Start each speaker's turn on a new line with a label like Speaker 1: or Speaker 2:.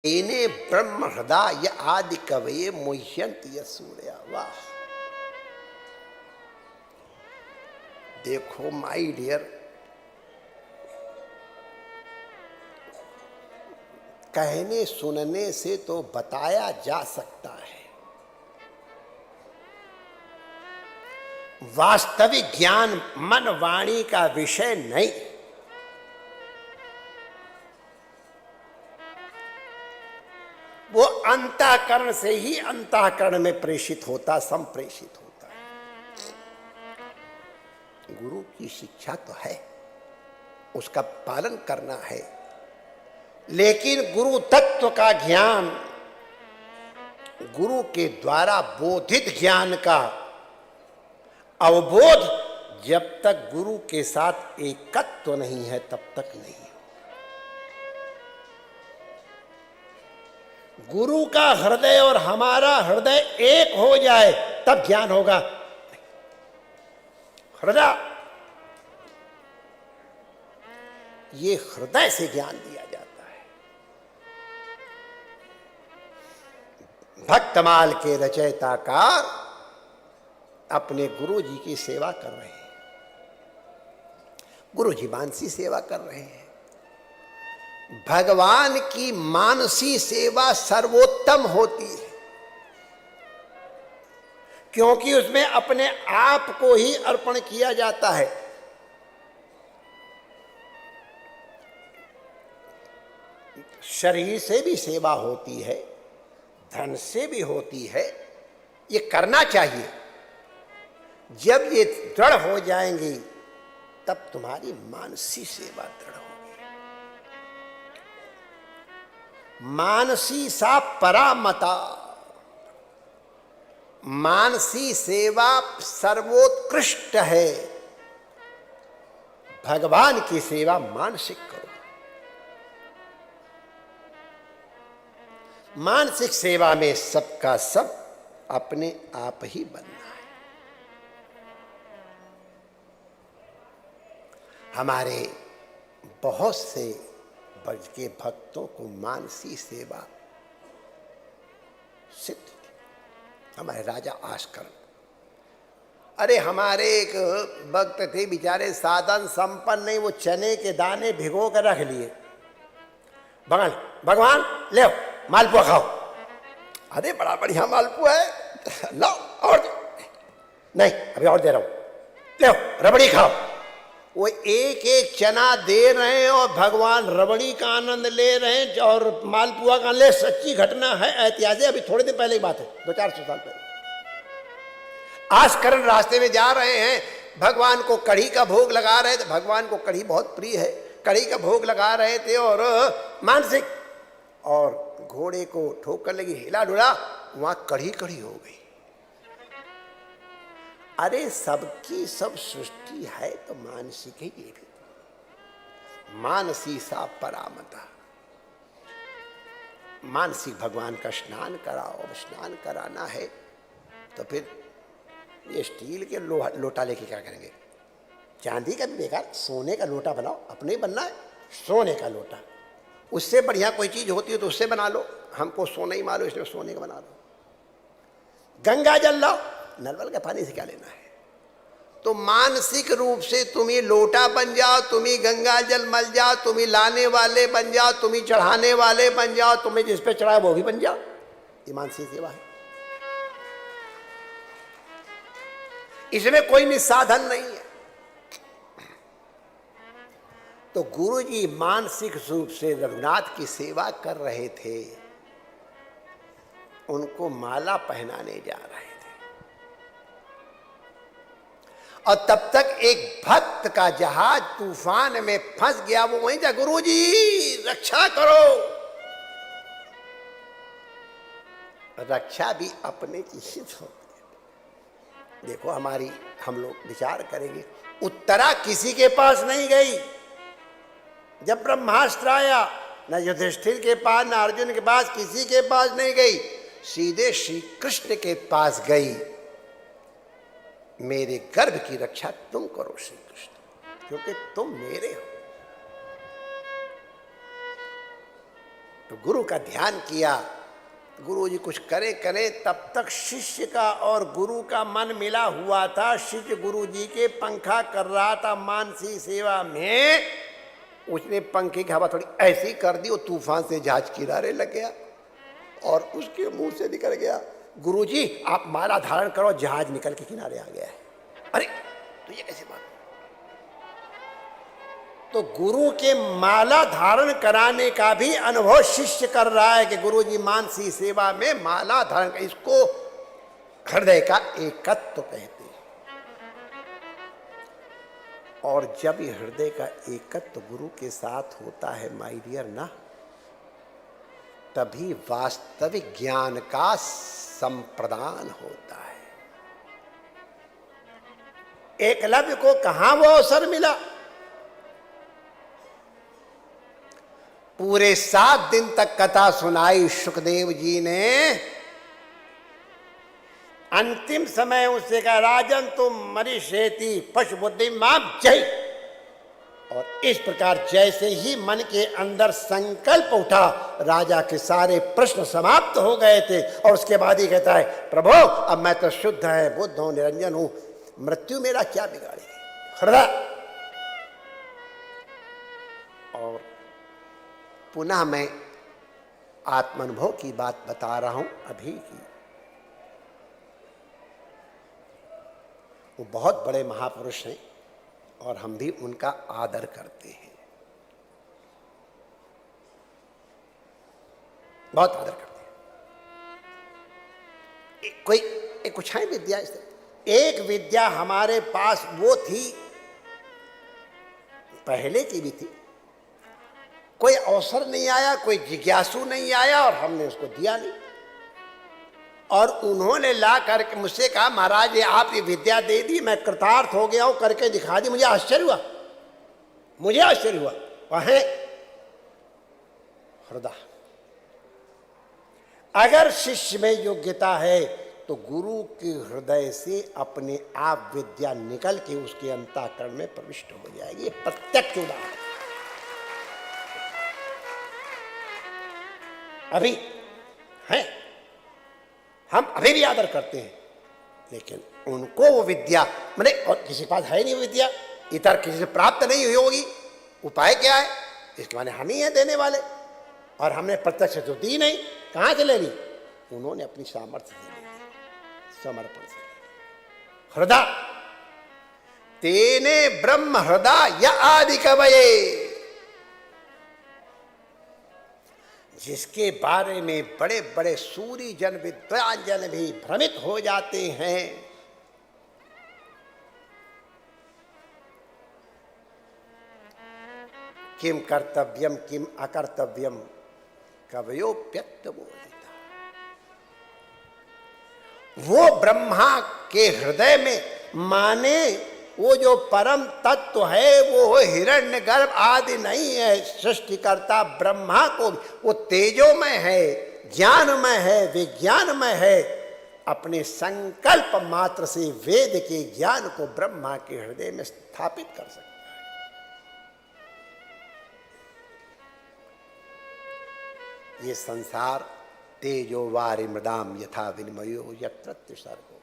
Speaker 1: इने ब्रह्म हृदय आदि कवये मुह्यन्ति सूर्या। वाह, देखो माय डियर, कहने सुनने से तो बताया जा सकता है, वास्तविक ज्ञान मन वाणी का विषय नहीं। वो अंतःकरण से ही अंतःकरण में प्रेषित होता, संप्रेषित होता है। गुरु की शिक्षा तो है, उसका पालन करना है, लेकिन गुरु तत्व का ज्ञान, गुरु के द्वारा बोधित ज्ञान का अवबोध जब तक गुरु के साथ एकत्व नहीं है तब तक नहीं। गुरु का हृदय और हमारा हृदय एक हो जाए तब ज्ञान होगा। हृदय, ये हृदय से ज्ञान दिया जाता है। भक्तमाल के रचयिताकार अपने गुरु जी की सेवा कर रहे हैं, गुरु जी मानसी सेवा कर रहे हैं। भगवान की मानसी सेवा सर्वोत्तम होती है, क्योंकि उसमें अपने आप को ही अर्पण किया जाता है। शरीर से भी सेवा होती है, धन से भी होती है, ये करना चाहिए। जब ये दृढ़ हो जाएंगी तब तुम्हारी मानसी सेवा दृढ़ होगी। मानसी सा परामता, मानसी सेवा सर्वोत्कृष्ट है। भगवान की सेवा मानसिक करो। मानसिक सेवा में सबका सब अपने आप ही बनना है। हमारे बहुत से ब्रज के भक्तों को मानसी सेवा सिद्ध थी। हमारे राजा आस्कर, अरे हमारे एक भक्त थे बेचारे, साधन संपन्न नहीं, वो चने के दाने भिगो कर रख लिए। भगवान ले मालपुआ खाओ। अरे बड़ा बढ़िया मालपुआ है, लो और नहीं अभी और दे रहा हूं, ले रबड़ी खाओ। वो एक एक चना दे रहे हैं और भगवान रबड़ी का आनंद ले रहे हैं और मालपुआ का ले। सच्ची घटना है, ऐतिहासिक, अभी थोड़े दिन पहले की बात है, 200-400 साल पहले। आस्करण रास्ते में जा रहे हैं, भगवान को कढ़ी का भोग लगा रहे थे। भगवान को कढ़ी बहुत प्रिय है, कढ़ी का भोग लगा रहे थे और मानसिक, और घोड़े को ठोकर लगी, हिला डुला, वहां कढ़ी कढ़ी हो गई। अरे सबकी सब सृष्टि है तो मानसिक है ये भी। मानसी सा परामता, मानसिक भगवान का स्नान कराओ। स्नान कराना है तो फिर ये स्टील के लोटा लेके क्या करेंगे? चांदी का भी बेकार, सोने का लोटा बनाओ। अपने बनना है सोने का लोटा, उससे बढ़िया कोई चीज होती है तो उससे बना लो। हमको सोना ही मारो, इसलिए सोने का बना लो। गंगा जल लाओ, नलवल के पानी से क्या लेना है? तो मानसिक रूप से तुम ही लोटा बन जाओ, तुम ही गंगा जल मल जाओ, तुम ही लाने वाले बन जाओ, तुम ही चढ़ाने वाले बन जाओ, तुम्हें जिस पे चढ़ाए वो भी बन जाओ। ये मानसिक सेवा है, इसमें कोई निस्साधन नहीं है। तो गुरु जी मानसिक रूप से रघुनाथ की सेवा कर रहे थे, उनको माला पहनाने जा रहे थे। और तब तक एक भक्त का जहाज तूफान में फंस गया। वो वहीं जा, गुरु जी रक्षा करो। रक्षा भी अपने की हित होती है। देखो हमारी, हम लोग विचार करेंगे, उत्तरा किसी के पास नहीं गई। जब ब्रह्मास्त्र आया, न युधिष्ठिर के पास न अर्जुन के पास, किसी के पास नहीं गई, सीधे श्री कृष्ण के पास गई। मेरे गर्भ की रक्षा तुम करो श्री कृष्ण, क्योंकि तुम मेरे हो। तो गुरु का ध्यान किया, गुरु जी कुछ करे करे, तब तक शिष्य का और गुरु का मन मिला हुआ था। शिष्य गुरु जी के पंखा कर रहा था मानसी सेवा में, उसने पंखे की हवा थोड़ी ऐसी कर दी, वो तूफान से जहाज किनारे लग गया और उसके मुंह से निकल गया, गुरु जी आप माला धारण करो, जहाज निकल के किनारे आ गया है। अरे तो ये कैसे बात? तो गुरु के माला धारण कराने का भी अनुभव शिष्य कर रहा है कि गुरु जी मानसी सेवा में माला धारण, इसको हृदय का एकत्व कहते हैं। और जब ये हृदय का एकत्व गुरु के साथ होता है माय डियर ना, तभी वास्तविक ज्ञान का संप्रदान होता है। एकलव्य को कहां वो अवसर मिला? पूरे 7 दिन तक कथा सुनाई सुखदेव जी ने, अंतिम समय उससे कहा राजन तुम मरीषेति पशु बुद्धि माम जय। और इस प्रकार जैसे ही मन के अंदर संकल्प उठा, राजा के सारे प्रश्न समाप्त हो गए थे। और उसके बाद ही कहता है प्रभु अब मैं तो शुद्ध है, बुद्ध हूं, निरंजन हूं, मृत्यु मेरा क्या बिगाड़ेगी? हृदय। और पुनः मैं आत्मानुभव की बात बता रहा हूं अभी की। वो बहुत बड़े महापुरुष हैं और हम भी उनका आदर करते हैं, बहुत आदर करते हैं। कोई कुछ है विद्या, एक विद्या हमारे पास वो थी, पहले की भी थी, कोई अवसर नहीं आया, कोई जिज्ञासु नहीं आया और हमने उसको दिया नहीं। और उन्होंने ला करके मुझसे कहा महाराज ये आप ये विद्या दे दी, मैं कृतार्थ हो गया हूं, करके दिखा दी। मुझे आश्चर्य हुआ, मुझे आश्चर्य हुआ। वह हृदय, अगर शिष्य में योग्यता है तो गुरु के हृदय से अपने आप विद्या निकल के उसके अंतःकरण में प्रविष्ट हो जाएगी। ये प्रत्यक्ष उदाहरण अभी है, हम अभी भी आदर करते हैं, लेकिन उनको वो विद्या मैंने, और किसी के पास है नहीं वो विद्या, इतर किसी से प्राप्त नहीं हुई होगी, उपाय क्या है? इसके माने हम ही हैं देने वाले, और हमने प्रत्यक्ष तो दी नहीं, कहां से ले ली? उन्होंने अपनी सामर्थ्य से ले ली, समर्पण से। हृदय तेने ब्रह्म हृदय या आदि कवये, जिसके बारे में बड़े बड़े सूरी जन विद्वान जन भी भ्रमित हो जाते हैं। किम कर्तव्यम किम अकर्तव्यम कवयोप्यक्तबोधिता। वो ब्रह्मा के हृदय में माने वो जो परम तत्व है वो हिरण्यगर्भ आदि नहीं है, सृष्टिकर्ता ब्रह्मा को वो तेजोमय है, ज्ञानमय है, विज्ञानमय है। अपने संकल्प मात्र से वेद के ज्ञान को ब्रह्मा के हृदय में स्थापित कर सकता है। ये संसार तेजो वारि मृदाम यथा विनिमयो यत्र सर्गो,